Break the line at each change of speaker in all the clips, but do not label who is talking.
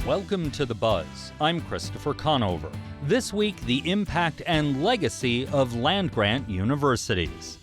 Welcome to The Buzz. I'm Christopher Conover. This week, the impact and legacy of land-grant universities.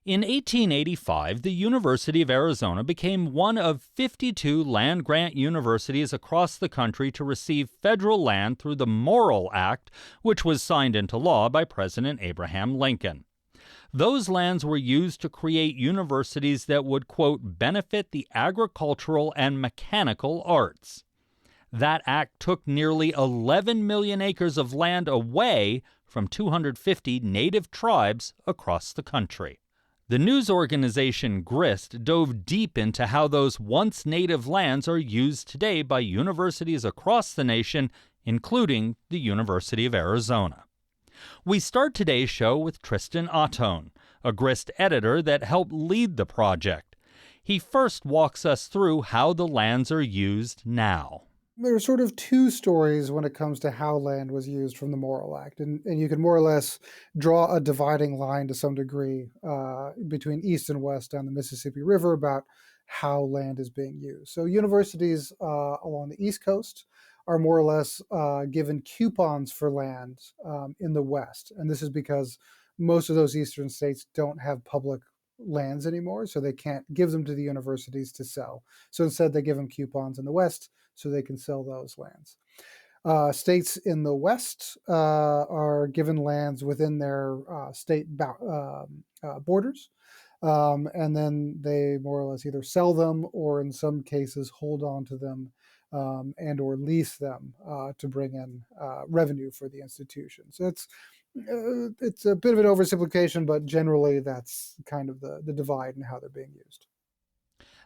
In 1885, the University of Arizona became one of 52 land-grant universities across the country to receive federal land through the Morrill Act, which was signed into law by President Abraham Lincoln. Those lands were used to create universities that would, quote, benefit the agricultural and mechanical arts. That act took nearly 11 million acres of land away from 250 native tribes across the country. The news organization Grist dove deep into how those once native lands are used today by universities across the nation, including the University of Arizona. We start today's show with Tristan Ottone, a Grist editor that helped lead the project. He first walks us through how the lands are used now.
There are sort of two stories when it comes to how land was used from the Morrill Act, and you can more or less draw a dividing line to some degree between East and West down the Mississippi River about how land is being used. So universities along the East Coast are more or less given coupons for land in the West, and this is because most of those eastern states don't have public lands anymore, so they can't give them to the universities to sell. So instead, they give them coupons in the West so they can sell those lands. States in the West are given lands within their state borders, and then they more or less either sell them or in some cases hold on to them and or lease them to bring in revenue for the institution. So it's a bit of an oversimplification, but generally that's kind of the divide in how they're being used.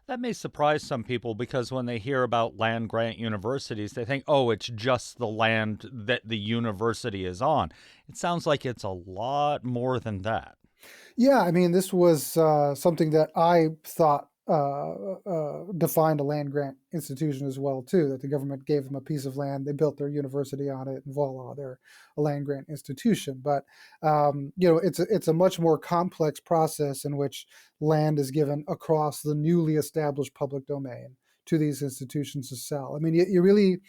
That may surprise some people because when they hear about land-grant universities, they think, oh, it's just the land that the university is on. It sounds like it's a lot more than that.
Yeah, I mean, this was something that I thought defined a land grant institution as well, too, that the government gave them a piece of land, they built their university on it, and voila, they're a land grant institution. But, it's a much more complex process in which land is given across the newly established public domain to these institutions to sell. I mean, you really...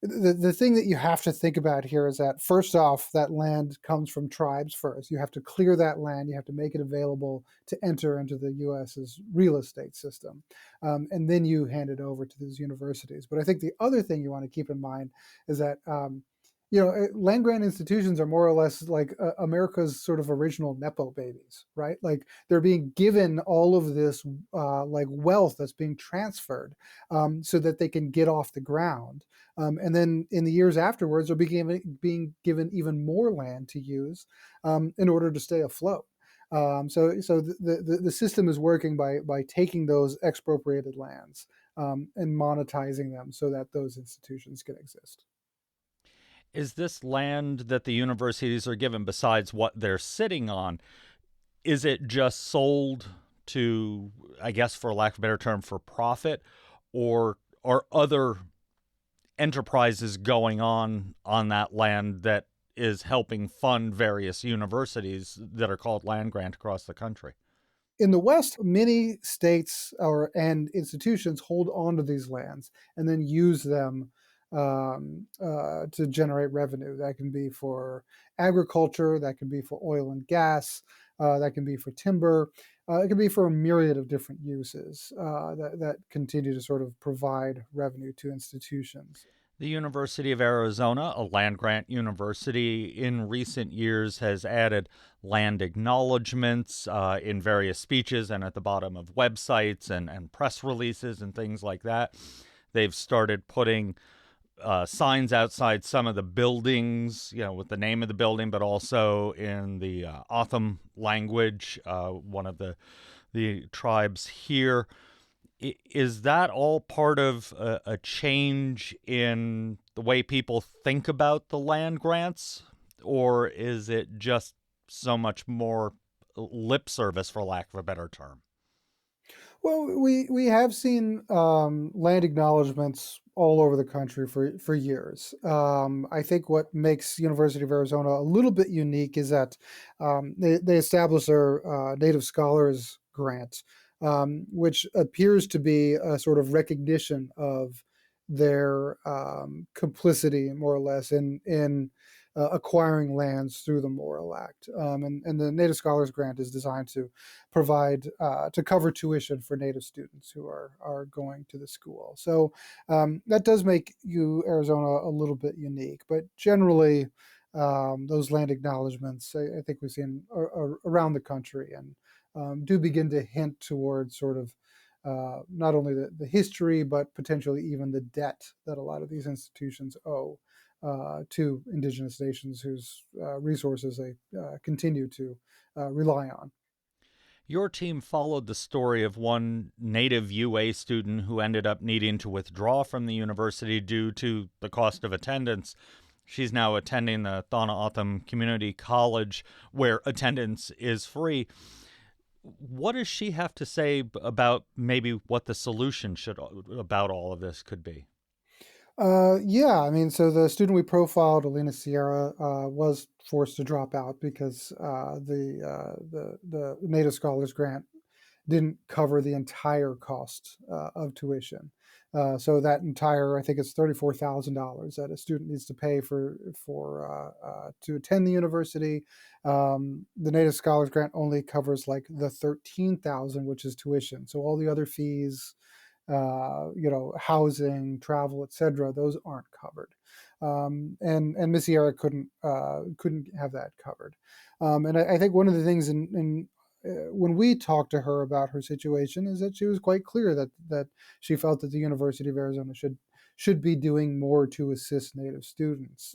The thing that you have to think about here is that, first off, that land comes from tribes first. You have to clear that land. You have to make it available to enter into the U.S.'s real estate system. And then you hand it over to these universities. But I think the other thing you want to keep in mind is that land grant institutions are more or less like America's sort of original Nepo babies, right? Like they're being given all of this wealth that's being transferred so that they can get off the ground. And then in the years afterwards, they're being given even more land to use in order to stay afloat. So the system is working by taking those expropriated lands and monetizing them so that those institutions can exist.
Is this land that the universities are given, besides what they're sitting on, is it just sold to, I guess for lack of a better term, for profit, or are other enterprises going on that land that is helping fund various universities that are called land grant across the country?
In the West, many states and institutions hold on to these lands and then use them to generate revenue. That can be for agriculture, that can be for oil and gas, that can be for timber. It can be for a myriad of different uses that continue to sort of provide revenue to institutions.
The University of Arizona, a land-grant university, in recent years has added land acknowledgments in various speeches and at the bottom of websites and press releases and things like that. They've started putting signs outside some of the buildings, with the name of the building, but also in the O'odham language, one of the tribes here. Is that all part of a change in the way people think about the land grants, or is it just so much more lip service, for lack of a better term?
Well, we have seen land acknowledgments all over the country for years. I think what makes University of Arizona a little bit unique is that they established their Native Scholars Grant which appears to be a sort of recognition of their complicity, more or less, in acquiring lands through the Morrill Act. And the Native Scholars Grant is designed to provide, to cover tuition for Native students who are going to the school. So that does make Arizona a little bit unique. But generally, those land acknowledgments, I think we've seen around the country, and do begin to hint towards sort of not only the history, but potentially even the debt that a lot of these institutions owe to indigenous nations whose resources they continue to rely on.
Your team followed the story of one native UA student who ended up needing to withdraw from the university due to the cost of attendance. She's now attending the Tohono O'odham Community College, where attendance is free. What does she have to say about maybe what the solution about all of this could be?
Yeah, I mean, so the student we profiled, Alina Sierra, was forced to drop out because the Native Scholars Grant didn't cover the entire cost of tuition. So that entire, I think it's $34,000 that a student needs to pay for to attend the university. The Native Scholars Grant only covers like the $13,000, which is tuition. So all the other fees, housing, travel, etc., those aren't covered. And Miss Sierra couldn't have that covered. And I think one of the things when we talked to her about her situation is that she was quite clear that she felt that the University of Arizona should be doing more to assist Native students,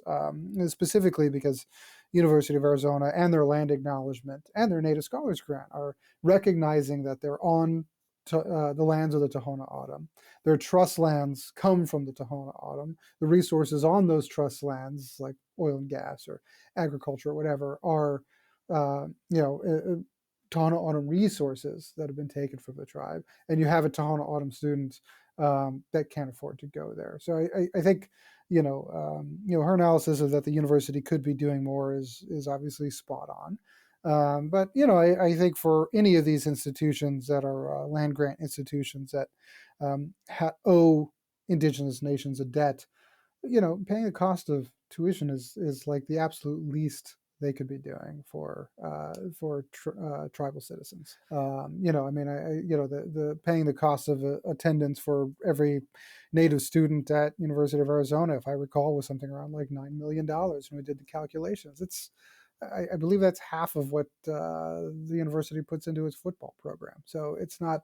specifically because University of Arizona and their land acknowledgement and their Native Scholars Grant are recognizing that they're on the lands of the Tohono O'odham. Their trust lands come from the Tohono O'odham. The resources on those trust lands, like oil and gas or agriculture or whatever, are Tohono O'odham resources that have been taken from the tribe. And you have a Tohono O'odham student that can't afford to go there. So I think her analysis of that the university could be doing more is obviously spot on. But I think for any of these institutions that are land grant institutions that owe indigenous nations a debt, paying the cost of tuition is like the absolute least they could be doing for tribal citizens. The paying the cost of attendance for every Native student at University of Arizona, if I recall, was something around like $9 million when we did the calculations. I believe that's half of what the university puts into its football program. So it's not.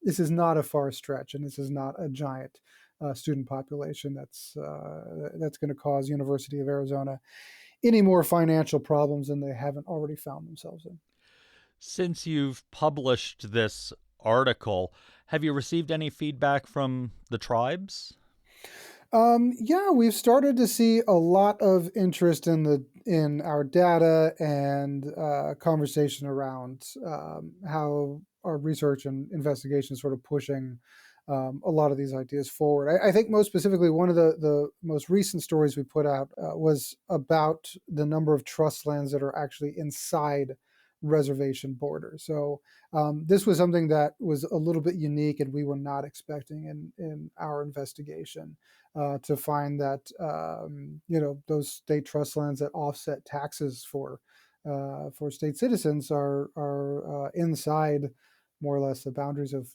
This is not a far stretch, and this is not a giant student population that's going to cause University of Arizona any more financial problems than they haven't already found themselves in.
Since you've published this article, have you received any feedback from the tribes?
Yeah, we've started to see a lot of interest in our data and conversation around how our research and investigation is sort of pushing a lot of these ideas forward. I think most specifically, one of the most recent stories we put out was about the number of trust lands that are actually inside reservation borders. So this was something that was a little bit unique, and we were not expecting in our investigation to find that those state trust lands that offset taxes for state citizens are inside more or less the boundaries of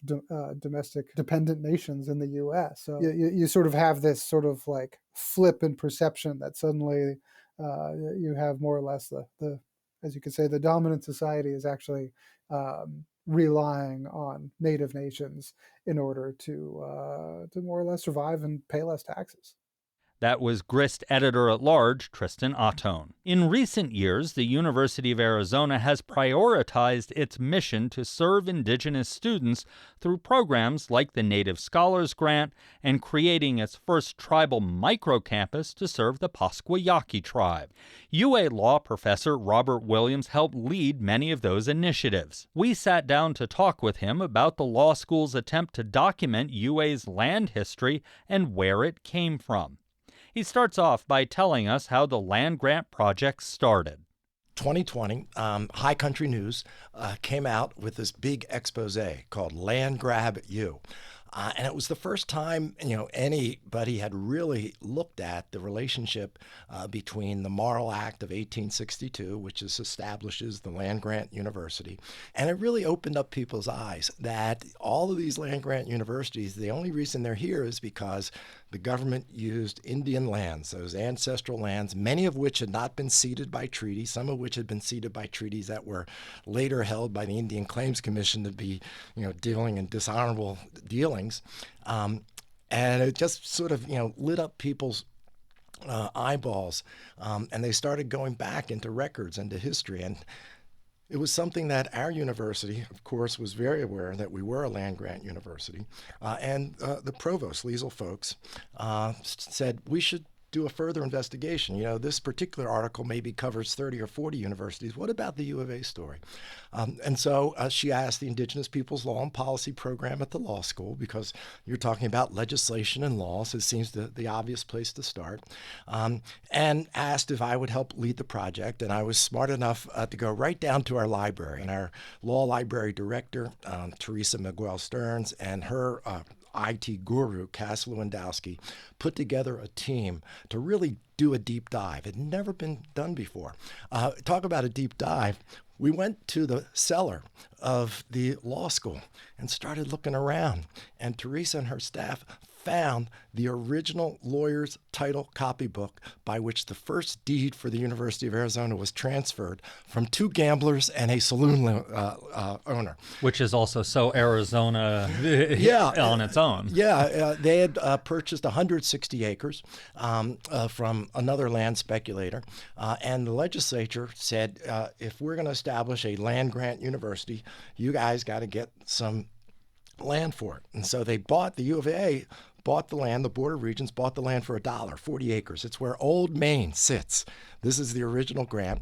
domestic dependent nations in the U.S. So you sort of have this sort of like flip in perception that suddenly you have more or less the as you could say, the dominant society is actually relying on native nations in order to more or less survive and pay less taxes.
That was Grist editor-at-large Tristan Ottone. In recent years, the University of Arizona has prioritized its mission to serve indigenous students through programs like the Native Scholars Grant and creating its first tribal microcampus to serve the Pascua Yaqui tribe. UA law professor Robert Williams helped lead many of those initiatives. We sat down to talk with him about the law school's attempt to document UA's land history and where it came from. He starts off by telling us how the land grant project started.
2020, High Country News came out with this big expose called Land Grab U. And it was the first time, anybody had really looked at the relationship between the Morrill Act of 1862, which establishes the land grant university, and it really opened up people's eyes that all of these land grant universities, the only reason they're here is because the government used Indian lands, those ancestral lands, many of which had not been ceded by treaty, some of which had been ceded by treaties that were later held by the Indian Claims Commission to be, dealing in dishonorable dealings. And it just sort of, lit up people's eyeballs, and they started going back into records, into history. And it was something that our university, of course, was very aware that we were a land grant university. And the provost, Liesl folks, said we should do a further investigation. This particular article maybe covers 30 or 40 universities. What about the U of A story? And so she asked the Indigenous Peoples Law and Policy program at the law school, because you're talking about legislation and law, so it seems the obvious place to start, and asked if I would help lead the project. And I was smart enough to go right down to our library, and our law library director, Teresa Miguel Stearns, and her IT guru, Cass Lewandowski, put together a team to really do a deep dive. It had never been done before. Talk about a deep dive. We went to the cellar of the law school and started looking around, and Teresa and her staff found the original lawyer's title copybook by which the first deed for the University of Arizona was transferred from two gamblers and a saloon owner.
Which is also so Arizona on its own.
Yeah, they had purchased 160 acres from another land speculator, and the legislature said, if we're going to establish a land grant university, you guys got to get some land for it. And so they bought, the U of A bought the land, the Board of Regents bought the land for $1, 40 acres. It's where Old Main sits. This is the original grant.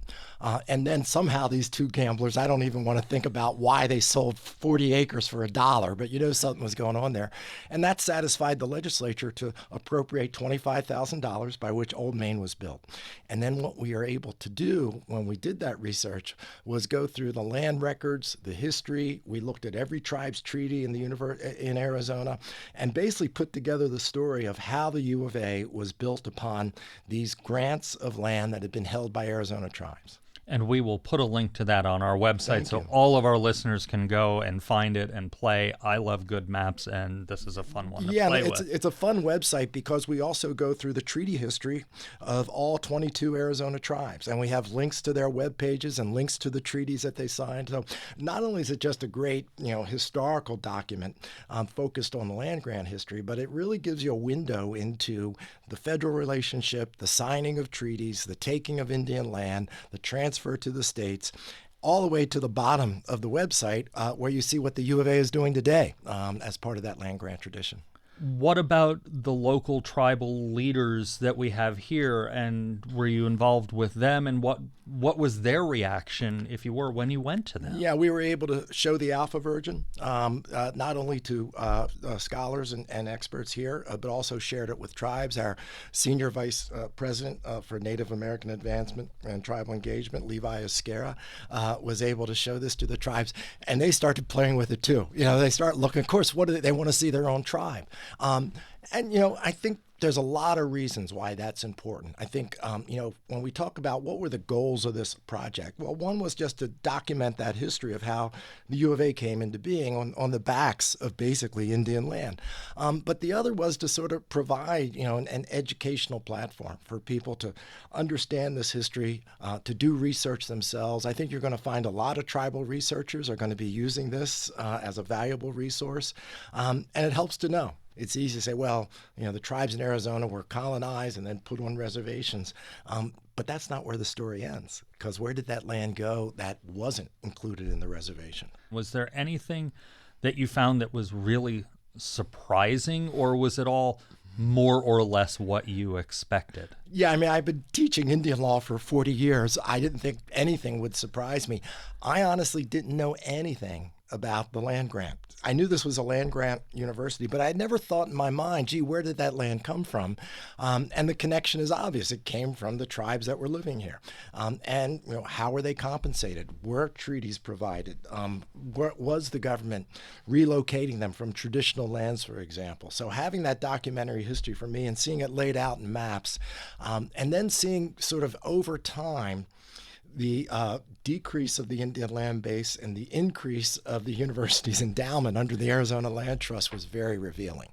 And then somehow these two gamblers, I don't even want to think about why they sold 40 acres for $1, but something was going on there. And that satisfied the legislature to appropriate $25,000 by which Old Main was built. And then what we are able to do when we did that research was go through the land records, the history. We looked at every tribe's treaty in Arizona, and basically put together the story of how the U of A was built upon these grants of land that had been held by Arizona tribes.
And we will put a link to that on our website so all of our listeners can go and find it and play. I love good maps, and this is a fun one to play with.
It's a fun website because we also go through the treaty history of all 22 Arizona tribes, and we have links to their web pages and links to the treaties that they signed. So not only is it just a great, historical document focused on the land grant history, but it really gives you a window into the federal relationship, the signing of treaties, the taking of Indian land, the transfer to the states, all the way to the bottom of the website where you see what the U of A is doing today as part of that land grant tradition.
What about the local tribal leaders that we have here, and were you involved with them, and what was their reaction, if you were, when you went to them?
Yeah, we were able to show the Alpha Virgin, not only to scholars and experts here, but also shared it with tribes. Our senior vice president for Native American Advancement and Tribal Engagement, Levi Esquera, was able to show this to the tribes, and they started playing with it too. They start looking, of course, what do they want to see their own tribe. And I think there's a lot of reasons why that's important. I think, when we talk about what were the goals of this project, well, one was just to document that history of how the U of A came into being on the backs of basically Indian land. But the other was to sort of provide, an educational platform for people to understand this history, to do research themselves. I think you're going to find a lot of tribal researchers are going to be using this as a valuable resource, and it helps to know. It's easy to say, well, the tribes in Arizona were colonized and then put on reservations. But that's not where the story ends, because where did that land go that wasn't included in the reservation?
Was there anything that you found that was really surprising, or was it all more or less what you expected?
Yeah, I mean, I've been teaching Indian law for 40 years. I didn't think anything would surprise me. I honestly didn't know anything about the land grant. I knew this was a land grant university, but I had never thought in my mind, gee, where did that land come from? And the connection is obvious. It came from the tribes that were living here. And how were they compensated? Were treaties provided? Was the government relocating them from traditional lands, for example? So having that documentary history for me and seeing it laid out in maps, and then seeing sort of over time the decrease of the Indian land base and the increase of the university's endowment under the Arizona Land Trust was very revealing.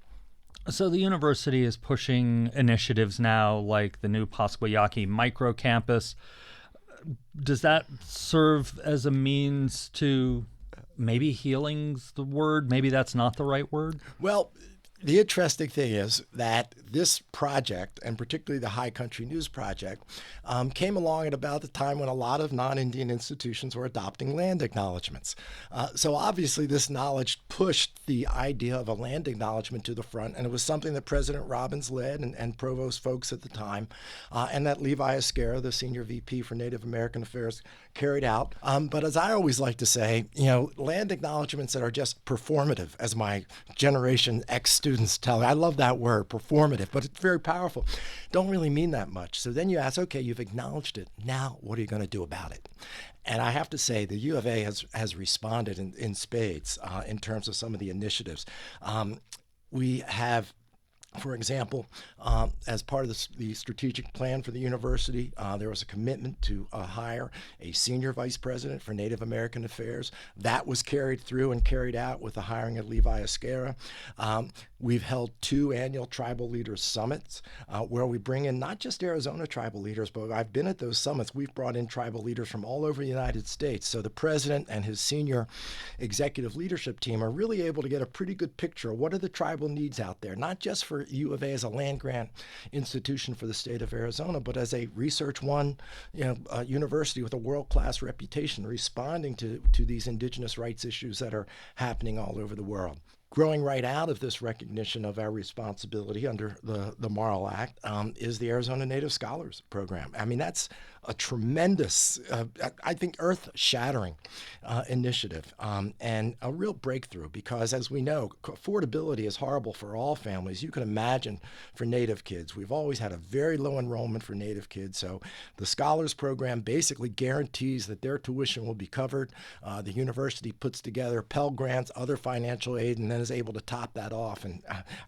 So the university is pushing initiatives now like the new Pasquayaki micro campus. Does that serve as a means to maybe healing's the word? Maybe that's not the right word?
Well, the interesting thing is that this project, and particularly the High Country News Project, came along at about the time when a lot of non-Indian institutions were adopting land acknowledgements. So obviously this knowledge pushed the idea of a land acknowledgement to the front, and it was something that President Robbins led and provost folks at the time, and that Levi Esquerra, the senior VP for Native American Affairs, carried out. But as I always like to say, land acknowledgements that are just performative, as my Generation X students tell me. I love that word, performative, but it's very powerful. Don't really mean that much. So then you ask, okay, you've acknowledged it. Now, what are you going to do about it? And I have to say, the U of A has responded in spades in terms of some of the initiatives. We have, for example, as part of the strategic plan for the university, there was a commitment to hire a senior vice president for Native American Affairs. That was carried through and carried out with the hiring of Levi Esquerra. We've held 2 annual tribal leaders summits where we bring in not just Arizona tribal leaders, but I've been at those summits. We've brought in tribal leaders from all over the United States. So the president and his senior executive leadership team are really able to get a pretty good picture of what are the tribal needs out there, not just for U of A as a land grant institution for the state of Arizona, but as a Research One university with a world-class reputation responding to these indigenous rights issues that are happening all over the world. Growing right out of this recognition of our responsibility under the Morrill Act is the Arizona Native Scholars Program. I mean, that's a tremendous, I think, earth-shattering initiative and a real breakthrough because, as we know, affordability is horrible for all families. You can imagine for Native kids. We've always had a very low enrollment for Native kids, so the Scholars Program basically guarantees that their tuition will be covered. The university puts together Pell Grants, other financial aid, and then is able to top that off. And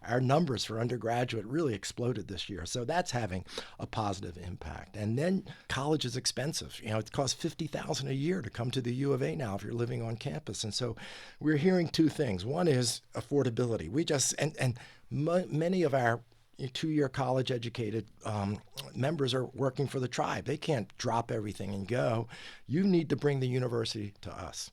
our numbers for undergraduate really exploded this year, so that's having a positive impact. And then college is expensive. It costs $50,000 a year to come to the U of A now if you're living on campus. And so we're hearing 2 things. One is affordability. We just, and many of our 2-year college educated members are working for the tribe. They can't drop everything and go. You need to bring the university to us.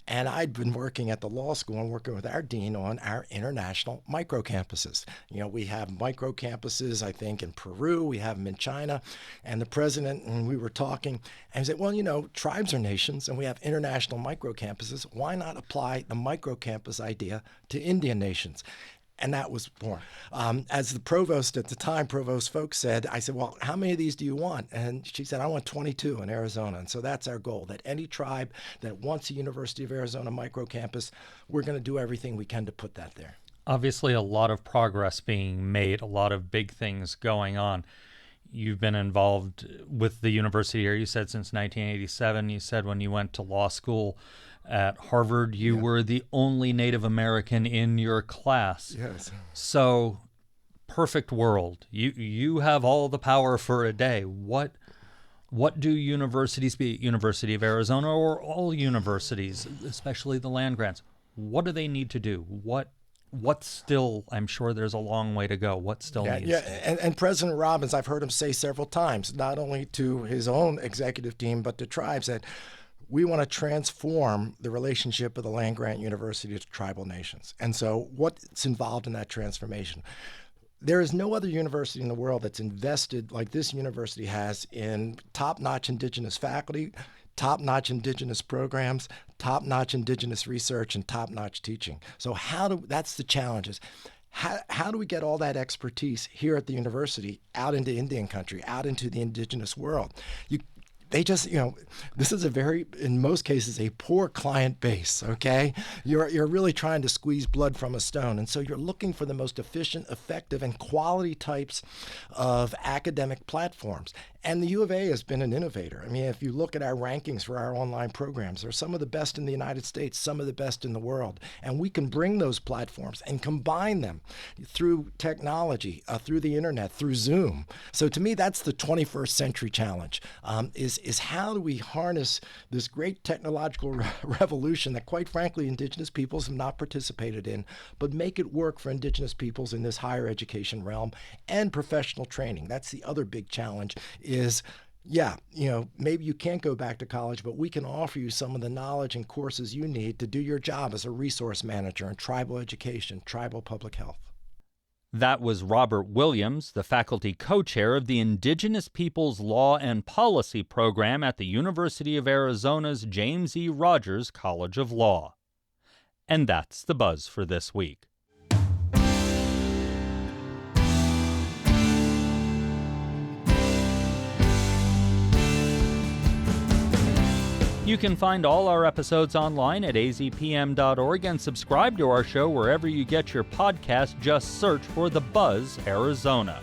And I'd been working at the law school and working with our dean on our international micro campuses. We have micro campuses, I think, in Peru. We have them in China. And the president, and we were talking, and he said, well, tribes are nations, and we have international micro campuses. Why not apply the micro campus idea to Indian nations? And that was born. As the provost at the time, Provost Folks said, I said, well, how many of these do you want? And she said, I want 22 in Arizona. And so that's our goal, that any tribe that wants a University of Arizona micro campus, we're going to do everything we can to put that there.
Obviously, a lot of progress being made, a lot of big things going on. You've been involved with the university here, you said, since 1987. You said when you went to law school at Harvard, you were the only Native American in your class.
Yes.
So, perfect world. You have all the power for a day. What do universities, be it University of Arizona or all universities, especially the land grants, what do they need to do? What's still, I'm sure there's a long way to go. What still needs?
Yeah, and President Robbins, I've heard him say several times, not only to his own executive team, but to tribes, that we want to transform the relationship of the land-grant university to tribal nations. And so what's involved in that transformation? There is no other university in the world that's invested like this university has in top-notch indigenous faculty, top-notch indigenous programs, top-notch indigenous research, and top-notch teaching. So that's the challenges. how do we get all that expertise here at the university out into Indian country, out into the indigenous world? They just, this is in most cases, a poor client base, okay? You're really trying to squeeze blood from a stone. And so you're looking for the most efficient, effective, and quality types of academic platforms. And the U of A has been an innovator. I mean, if you look at our rankings for our online programs, they're some of the best in the United States, some of the best in the world. And we can bring those platforms and combine them through technology, through the internet, through Zoom. So to me, that's the 21st century challenge, is how do we harness this great technological revolution that, quite frankly, indigenous peoples have not participated in, but make it work for indigenous peoples in this higher education realm and professional training. That's the other big challenge is, maybe you can't go back to college, but we can offer you some of the knowledge and courses you need to do your job as a resource manager in tribal education, tribal public health.
That was Robert Williams, the faculty co-chair of the Indigenous Peoples Law and Policy program at the University of Arizona's James E. Rogers College of Law. And that's the buzz for this week. You can find all our episodes online at azpm.org and subscribe to our show wherever you get your podcast. Just search for The Buzz Arizona.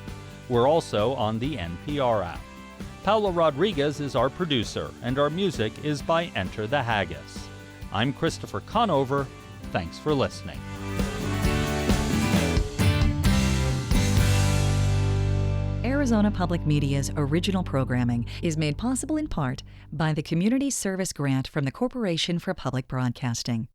We're also on the NPR app. Paula Rodriguez is our producer, and our music is by Enter the Haggis. I'm Christopher Conover. Thanks for listening.
Arizona Public Media's original programming is made possible in part by the Community Service Grant from the Corporation for Public Broadcasting.